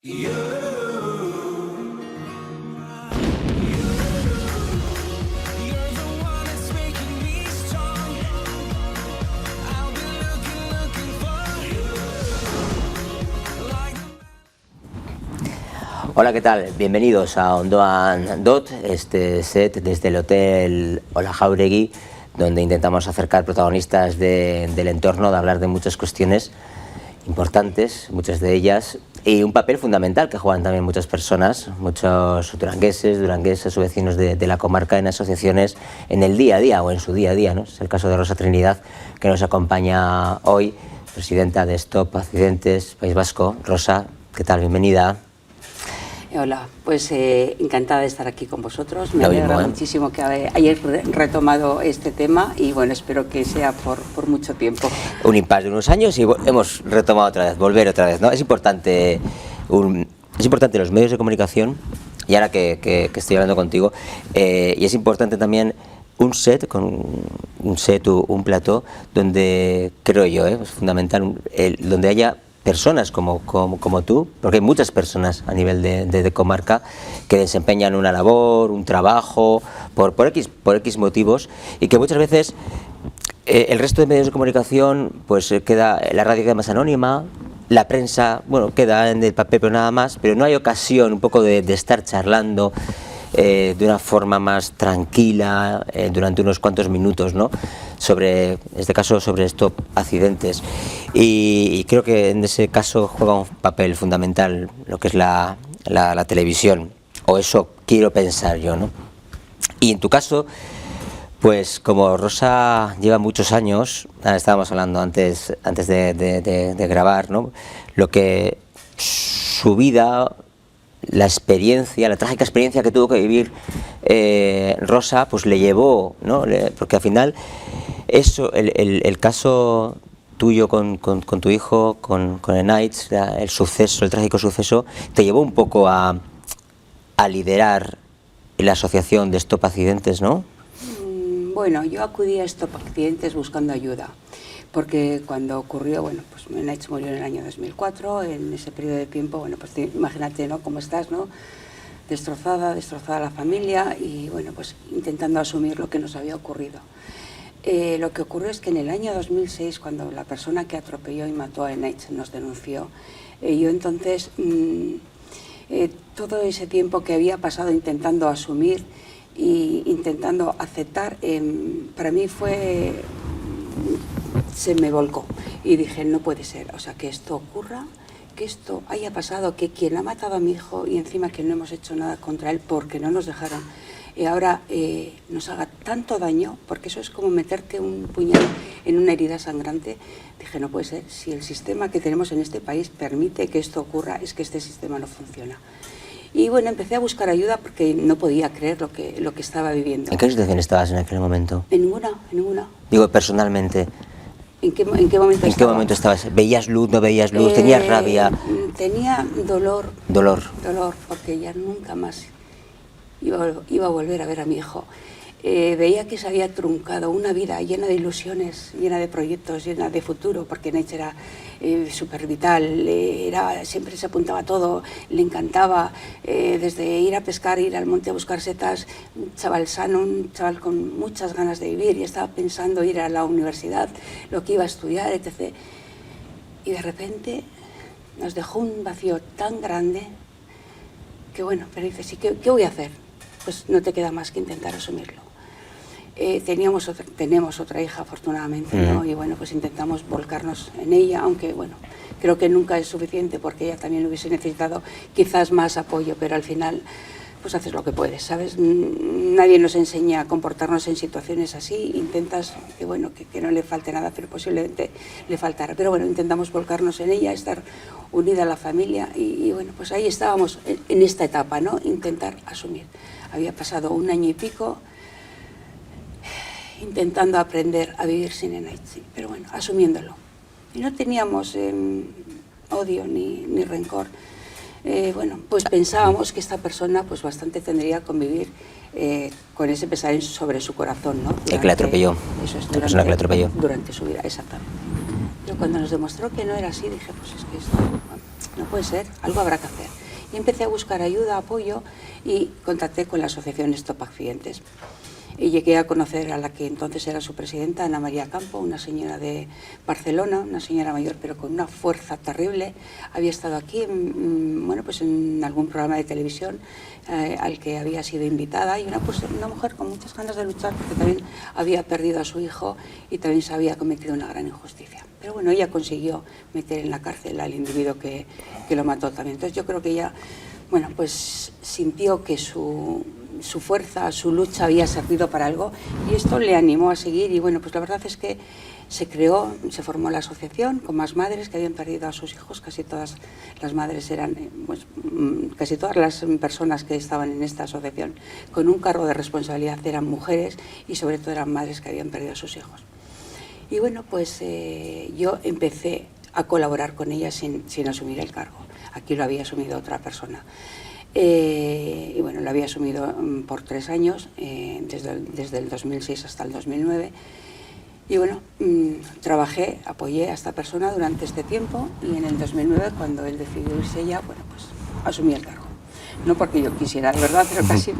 Hola, ¿qué tal? Bienvenidos a Ondoan Dot, este set desde el Hotel Ola Jauregui, donde intentamos acercar protagonistas del entorno, de hablar de muchas cuestiones importantes, muchas de ellas, y un papel fundamental que juegan también muchas personas, muchos durangueses o vecinos de la comarca en asociaciones en el día a día o en su día a día, ¿no? Es el caso de Rosa Trinidad, que nos acompaña hoy, presidenta de Stop Accidentes País Vasco. Rosa, ¿qué tal? Bienvenida. Hola, pues encantada de estar aquí con vosotros. Me alegra muchísimo que hayáis retomado este tema y bueno, espero que sea por mucho tiempo. Un impasse de unos años y hemos retomado otra vez, volver otra vez, ¿no? Es importante los medios de comunicación, y ahora que estoy hablando contigo, y es importante también un plató donde, creo yo, es fundamental, donde haya personas como tú, porque hay muchas personas a nivel de comarca que desempeñan una labor, un trabajo, por X motivos, y que muchas veces el resto de medios de comunicación, pues la radio queda más anónima, la prensa, bueno, queda en el papel pero nada más, pero no hay ocasión un poco de estar charlando de una forma más tranquila durante unos cuantos minutos, ¿no? En este caso sobre Stop Accidentes, y creo que en ese caso juega un papel fundamental lo que es la televisión, o eso quiero pensar yo, ¿no? Y en tu caso, pues como Rosa lleva muchos años, estábamos hablando antes de grabar, ¿no? Lo que su vida, la trágica experiencia que tuvo que vivir Rosa, pues le llevó, ¿no? Porque al final eso, el caso tuyo con tu hijo, con Enaitz, el trágico suceso, te llevó un poco a liderar la asociación de Stop Accidentes, ¿no? Bueno, yo acudí a Stop Accidentes buscando ayuda, porque cuando ocurrió, bueno, pues Enaitz murió en el año 2004, en ese periodo de tiempo, bueno, pues imagínate, ¿no?, cómo estás, ¿no?, destrozada la familia, y bueno, pues intentando asumir lo que nos había ocurrido. Lo que ocurrió es que en el año 2006, cuando la persona que atropelló y mató a Enaitz nos denunció, yo entonces, todo ese tiempo que había pasado intentando asumir e intentando aceptar, para mí se me volcó y dije, no puede ser, o sea, que esto ocurra, que esto haya pasado, que quien ha matado a mi hijo y encima que no hemos hecho nada contra él porque no nos dejaron, y ahora nos haga tanto daño, porque eso es como meterte un puñal en una herida sangrante. Dije, no puede ser, si el sistema que tenemos en este país permite que esto ocurra, es que este sistema no funciona. Y bueno, empecé a buscar ayuda porque no podía creer lo que estaba viviendo. ¿En qué situación estabas en aquel momento? En ninguna. Digo, personalmente. ¿En qué momento ¿En qué momento estabas? ¿Veías luz, no veías luz? ¿Tenías rabia? Tenía dolor. Dolor, porque ya nunca más iba a volver a ver a mi hijo. Veía que se había truncado una vida llena de ilusiones, llena de proyectos, llena de futuro, porque Enaitz era súper vital, siempre se apuntaba a todo, le encantaba, desde ir a pescar, ir al monte a buscar setas, un chaval sano, un chaval con muchas ganas de vivir, y estaba pensando ir a la universidad, lo que iba a estudiar, etc. Y de repente nos dejó un vacío tan grande que bueno, pero dices, ¿y qué voy a hacer? Pues no te queda más que intentar asumirlo. Tenemos otra hija, afortunadamente, ¿no? Y bueno, pues intentamos volcarnos en ella, aunque bueno, creo que nunca es suficiente porque ella también hubiese necesitado quizás más apoyo, pero al final pues haces lo que puedes, ¿sabes? Nadie nos enseña a comportarnos en situaciones así, intentas que bueno, que no le falte nada, pero posiblemente le faltara. Pero bueno, intentamos volcarnos en ella, estar unida a la familia y bueno, pues ahí estábamos en esta etapa, ¿no? Intentar asumir. Había pasado 1 año y pico intentando aprender a vivir sin Enaitz, pero bueno, asumiéndolo. Y no teníamos odio ni rencor. Bueno, pues pensábamos que esta persona pues bastante tendría que convivir con ese pesar sobre su corazón, ¿no? El que le atropelló. Eso es, la persona que le atropelló. Durante su vida, exactamente. Pero cuando nos demostró que no era así, dije, pues es que esto no puede ser, algo habrá que hacer. Y empecé a buscar ayuda, apoyo y contacté con la asociación Stop Accidentes. Y llegué a conocer a la que entonces era su presidenta, Ana María Campo, una señora de Barcelona, una señora mayor pero con una fuerza terrible. Había estado aquí bueno, pues en algún programa de televisión al que había sido invitada, y una mujer con muchas ganas de luchar porque también había perdido a su hijo y también se había cometido una gran injusticia. Pero bueno, ella consiguió meter en la cárcel al individuo que lo mató también. Entonces yo creo que ella, bueno, pues sintió que su fuerza, su lucha había servido para algo, y esto le animó a seguir. Y bueno, pues la verdad es que se formó la asociación con más madres que habían perdido a sus hijos. Casi todas las madres eran, pues casi todas las personas que estaban en esta asociación con un cargo de responsabilidad eran mujeres, y sobre todo eran madres que habían perdido a sus hijos. Y bueno, pues yo empecé a colaborar con ella sin asumir el cargo. Aquí lo había asumido otra persona. Y bueno, lo había asumido por 3 años, desde el 2006 hasta el 2009. Y bueno, trabajé, apoyé a esta persona durante este tiempo, y en el 2009, cuando él decidió irse ya, bueno, pues asumí el cargo. No porque yo quisiera, de verdad, pero casi.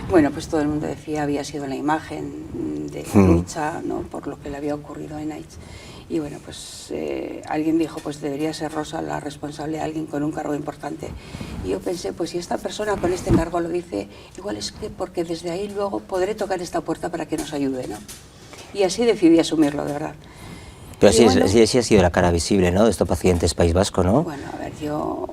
Bueno, pues todo el mundo decía, había sido la imagen de la lucha, ¿no?, por lo que le había ocurrido en Aitz. Y bueno, pues alguien dijo, pues debería ser Rosa la responsable, alguien con un cargo importante. Y yo pensé, pues si esta persona con este cargo lo dice, igual es que porque desde ahí luego podré tocar esta puerta para que nos ayude, ¿no? Y así decidí asumirlo, de verdad. Pero sí, bueno, sí ha sido la cara visible, ¿no?, de Stop Accidentes País Vasco, ¿no? Bueno, a ver, yo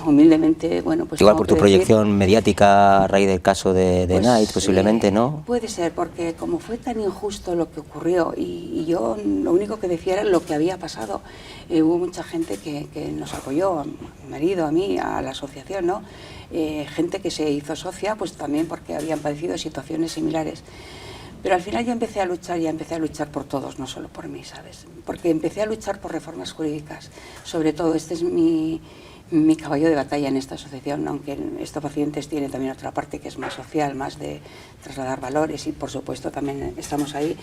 humildemente, bueno, pues igual por tu proyección mediática a raíz del caso de pues, Night, posiblemente, ¿no? Puede ser, porque como fue tan injusto lo que ocurrió, y yo lo único que decía era lo que había pasado. Hubo mucha gente que nos apoyó, a mi marido, a mí, a la asociación, ¿no? Gente que se hizo socia, pues también porque habían padecido situaciones similares. Pero al final yo empecé a luchar, y empecé a luchar por todos, no solo por mí, ¿sabes? Porque empecé a luchar por reformas jurídicas. Sobre todo, este es mi caballo de batalla en esta asociación, aunque Stop Accidentes tiene también otra parte que es más social, más de trasladar valores, y por supuesto también estamos ahí.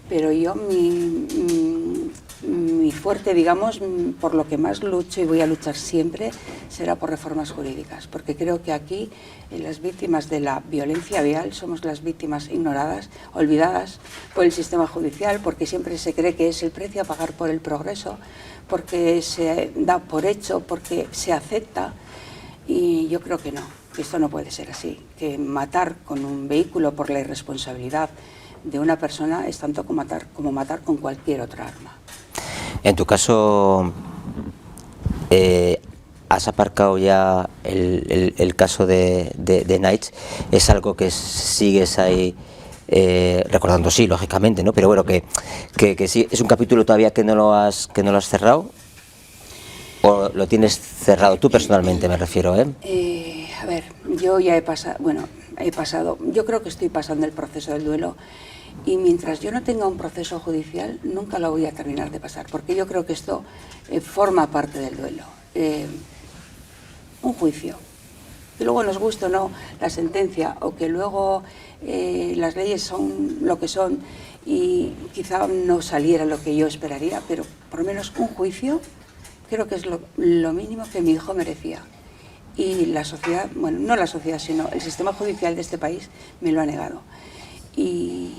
Pero yo, mi fuerte, digamos, por lo que más lucho y voy a luchar siempre, será por reformas jurídicas, porque creo que aquí las víctimas de la violencia vial somos las víctimas ignoradas, olvidadas por el sistema judicial, porque siempre se cree que es el precio a pagar por el progreso, porque se da por hecho, porque se acepta, y yo creo que no, que esto no puede ser así, que matar con un vehículo por la irresponsabilidad de una persona es tanto como matar con cualquier otra arma. En tu caso, has aparcado ya el caso de Nights. ¿Es algo que sigues ahí recordando? Sí, lógicamente, ¿no? Pero bueno, que sí, ¿es un capítulo todavía que no lo has cerrado? ¿O lo tienes cerrado tú personalmente, me refiero, A ver, yo ya he pasado, yo creo que estoy pasando el proceso del duelo, y mientras yo no tenga un proceso judicial nunca lo voy a terminar de pasar, porque yo creo que esto forma parte del duelo. Un juicio, que luego nos guste o no la sentencia, o que luego las leyes son lo que son y quizá no saliera lo que yo esperaría, pero por lo menos un juicio creo que es lo mínimo que mi hijo merecía. Y la sociedad, bueno, no la sociedad, sino el sistema judicial de este país me lo ha negado. Y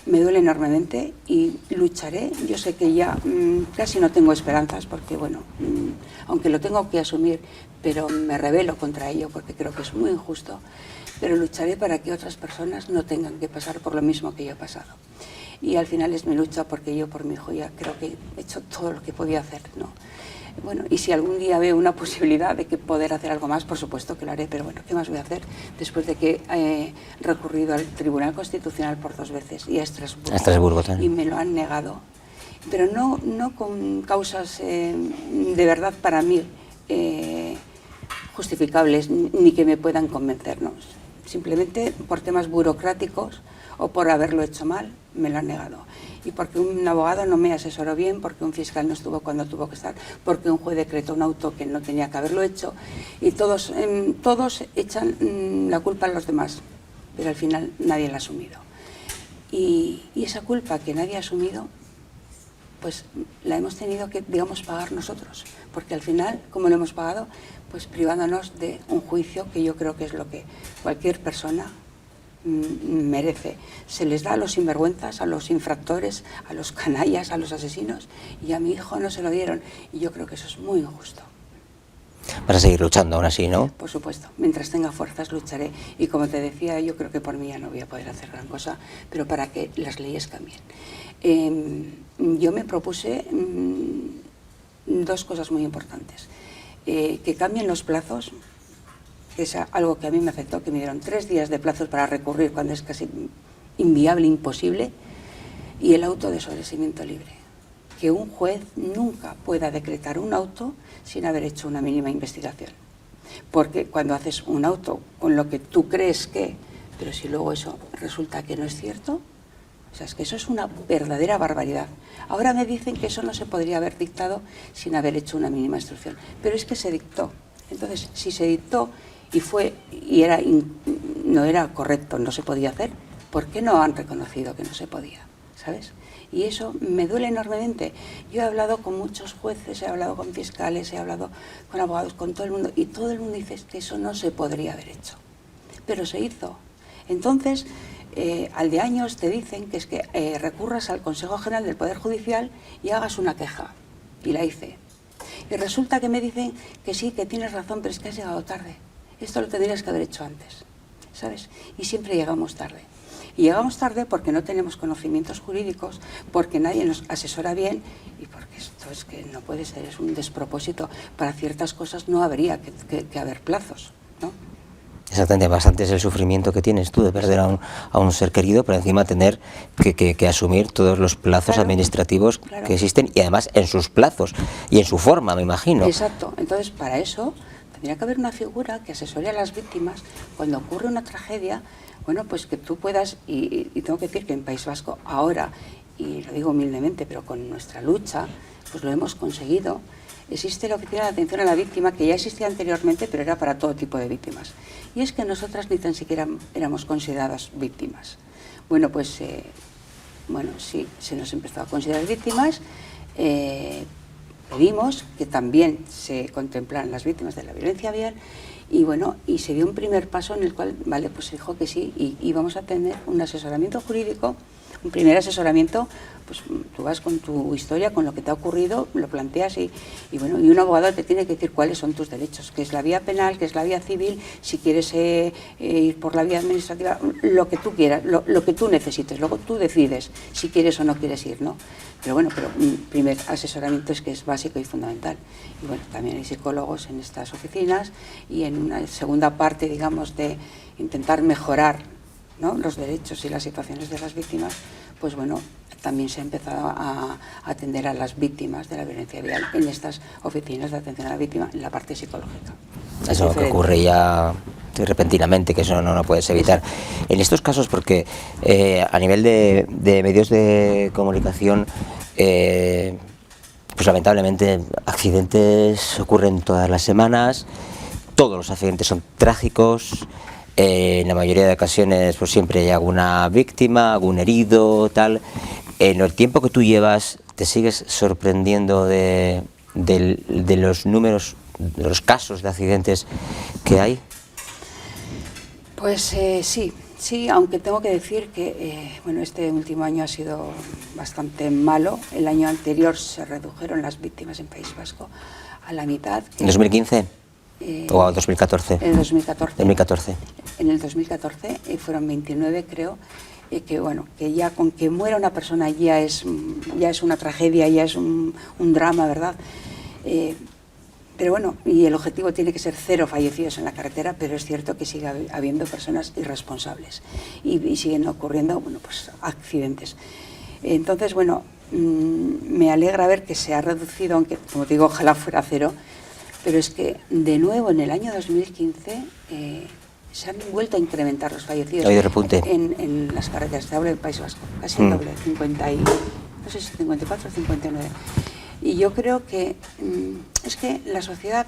me duele enormemente y lucharé. Yo sé que ya casi no tengo esperanzas, porque bueno, aunque lo tengo que asumir, pero me rebelo contra ello porque creo que es muy injusto, pero lucharé para que otras personas no tengan que pasar por lo mismo que yo he pasado. Y al final es mi lucha, porque yo por mi hijo ya creo que he hecho todo lo que podía hacer, ¿no? Bueno, y si algún día veo una posibilidad de que poder hacer algo más, por supuesto que lo haré, pero bueno, ¿qué más voy a hacer después de que he recurrido al Tribunal Constitucional por 2 veces y a Estrasburgo también, y me lo han negado? Pero no con causas de verdad para mí justificables, ni que me puedan convencernos. Simplemente por temas burocráticos o por haberlo hecho mal, me lo han negado. Y porque un abogado no me asesoró bien, porque un fiscal no estuvo cuando tuvo que estar, porque un juez decretó un auto que no tenía que haberlo hecho, y todos echan la culpa a los demás, pero al final nadie la ha asumido. Y esa culpa que nadie ha asumido, pues la hemos tenido que, digamos, pagar nosotros, porque al final, como lo hemos pagado, pues privándonos de un juicio que yo creo que es lo que cualquier persona merece. Se les da a los sinvergüenzas, a los infractores, a los canallas, a los asesinos, y a mi hijo no se lo dieron, y yo creo que eso es muy injusto. Vas a seguir luchando aún así, ¿no? Por supuesto, mientras tenga fuerzas lucharé, y como te decía, yo creo que por mí ya no voy a poder hacer gran cosa, pero para que las leyes cambien. Yo me propuse dos cosas muy importantes: que cambien los plazos, que es algo que a mí me afectó, que me dieron 3 días de plazos para recurrir cuando es casi inviable, imposible, y el auto de sobreseimiento libre. Que un juez nunca pueda decretar un auto sin haber hecho una mínima investigación. Porque cuando haces un auto con lo que tú crees que, pero si luego eso resulta que no es cierto, o sea, es que eso es una verdadera barbaridad. Ahora me dicen que eso no se podría haber dictado sin haber hecho una mínima instrucción, pero es que se dictó. Entonces, si se dictó y no era correcto, no se podía hacer, ¿por qué no han reconocido que no se podía? ¿Sabes? Y eso me duele enormemente. Yo he hablado con muchos jueces, he hablado con fiscales, he hablado con abogados, con todo el mundo, y todo el mundo dice que eso no se podría haber hecho. Pero se hizo. Entonces, al de años te dicen que es que recurras al Consejo General del Poder Judicial y hagas una queja. Y la hice. Y resulta que me dicen que sí, que tienes razón, pero es que has llegado tarde. Esto lo tendrías que haber hecho antes, ¿sabes? Y siempre llegamos tarde. Y llegamos tarde porque no tenemos conocimientos jurídicos, porque nadie nos asesora bien y porque esto es que no puede ser, es un despropósito. Para ciertas cosas no habría que haber plazos, ¿no? Exactamente, bastante es el sufrimiento que tienes tú de perder a un ser querido, pero encima tener que asumir todos los plazos administrativos que existen, y además en sus plazos y en su forma, me imagino. Exacto, entonces para eso tendría que haber una figura que asesore a las víctimas cuando ocurre una tragedia. Bueno, pues que tú puedas, y tengo que decir que en País Vasco ahora, y lo digo humildemente, pero con nuestra lucha, pues lo hemos conseguido. Existe la Oficina de Atención a la Víctima, que ya existía anteriormente, pero era para todo tipo de víctimas. Y es que nosotras ni tan siquiera éramos consideradas víctimas. Bueno, pues, sí, se nos empezó a considerar víctimas. Pedimos que también se contemplaran las víctimas de la violencia vial. Y bueno, y se dio un primer paso en el cual, vale, pues se dijo que sí, y vamos a tener un asesoramiento jurídico, un primer asesoramiento, pues tú vas con tu historia, con lo que te ha ocurrido, lo planteas y bueno, y un abogado te tiene que decir cuáles son tus derechos, qué es la vía penal, qué es la vía civil, si quieres ir por la vía administrativa, lo que tú quieras, lo que tú necesites, luego tú decides si quieres o no quieres ir, ¿no? Pero bueno, un primer asesoramiento es que es básico y fundamental. Y bueno, también hay psicólogos en estas oficinas, y en una segunda parte, digamos, de intentar mejorar, ¿no?, los derechos y las situaciones de las víctimas, pues bueno, también se ha empezado a atender a las víctimas de la violencia vial en estas oficinas de atención a la víctima, en la parte psicológica. Eso que ocurre ya repentinamente, que eso no lo puedes evitar. En estos casos, porque a nivel de medios de comunicación, pues lamentablemente accidentes ocurren todas las semanas, todos los accidentes son trágicos, en la mayoría de ocasiones pues siempre hay alguna víctima, algún herido, tal. En el tiempo que tú llevas, ¿te sigues sorprendiendo de los números, de los casos de accidentes que hay? Pues sí, aunque tengo que decir que bueno, este último año ha sido bastante malo. El año anterior se redujeron las víctimas en País Vasco a la mitad. ¿En 2015? ¿O a 2014? En 2014. 2014. En el 2014 fueron 29, creo. Que bueno, que ya con que muera una persona ya es una tragedia, ya es un drama, ¿verdad? Pero bueno, y el objetivo tiene que ser 0 fallecidos en la carretera, pero es cierto que sigue habiendo personas irresponsables y siguen ocurriendo, bueno, pues accidentes. Entonces, bueno, me alegra ver que se ha reducido, aunque como digo, ojalá fuera 0, pero es que de nuevo en el año 2015 se han vuelto a incrementar los fallecidos. Hay de repunte. En las carreteras, te hablo del País Vasco, casi el doble, 50 y, no sé si 54 o 59. Y yo creo que es que la sociedad,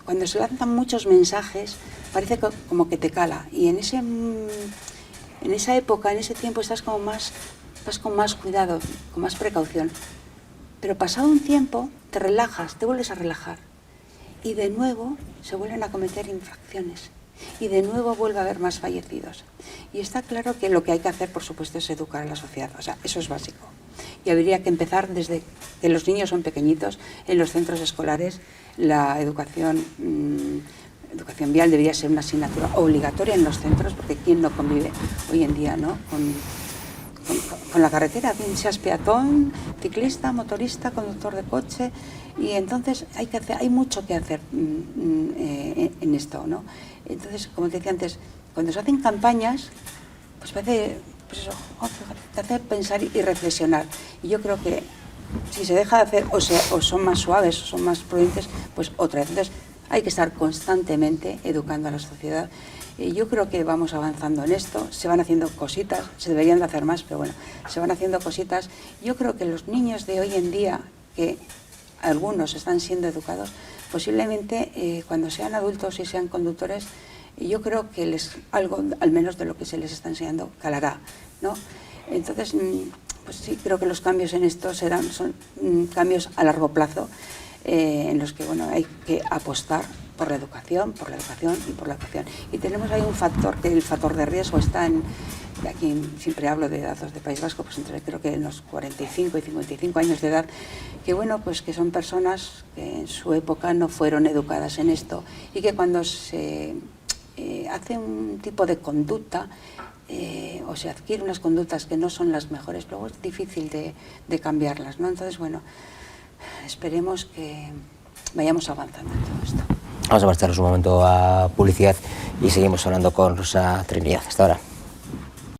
cuando se lanzan muchos mensajes, parece como que te cala. Y en esa época, en ese tiempo, estás con más cuidado, con más precaución. Pero pasado un tiempo te relajas, te vuelves a relajar y de nuevo se vuelven a cometer infracciones y de nuevo vuelve a haber más fallecidos. Y está claro que lo que hay que hacer, por supuesto, es educar a la sociedad, o sea, eso es básico. Y habría que empezar desde que los niños son pequeñitos, en los centros escolares, la educación vial debería ser una asignatura obligatoria en los centros, porque ¿quién no convive hoy en día, ¿no?, con la carretera, seas peatón, ciclista, motorista, conductor de coche? Y entonces hay mucho que hacer en esto, ¿no? Entonces, como te decía antes, cuando se hacen campañas, pues parece, pues eso, te hace pensar y reflexionar. Y yo creo que si se deja de hacer, o son más suaves, o son más prudentes, pues otra vez. Entonces, hay que estar constantemente educando a la sociedad. Yo creo que vamos avanzando en esto, se van haciendo cositas, se deberían de hacer más, pero bueno, se van haciendo cositas. Yo creo que los niños de hoy en día, que algunos están siendo educados, posiblemente cuando sean adultos y sean conductores, yo creo que algo, al menos de lo que se les está enseñando, calará, ¿no? Entonces, pues sí, creo que los cambios en esto son cambios a largo plazo, en los que, bueno, hay que apostar por la educación y por la educación. Y tenemos ahí un factor, que el factor de riesgo está aquí siempre hablo de datos de País Vasco, pues creo que en los 45 y 55 años de edad, que bueno, pues que son personas que en su época no fueron educadas en esto y que cuando se hace un tipo de conducta o se adquiere unas conductas que no son las mejores, luego es difícil de cambiarlas, ¿no? Entonces, bueno, esperemos que vayamos avanzando en todo esto. Vamos a marcharnos un momento a publicidad y seguimos hablando con Rosa Trinidad. Hasta ahora.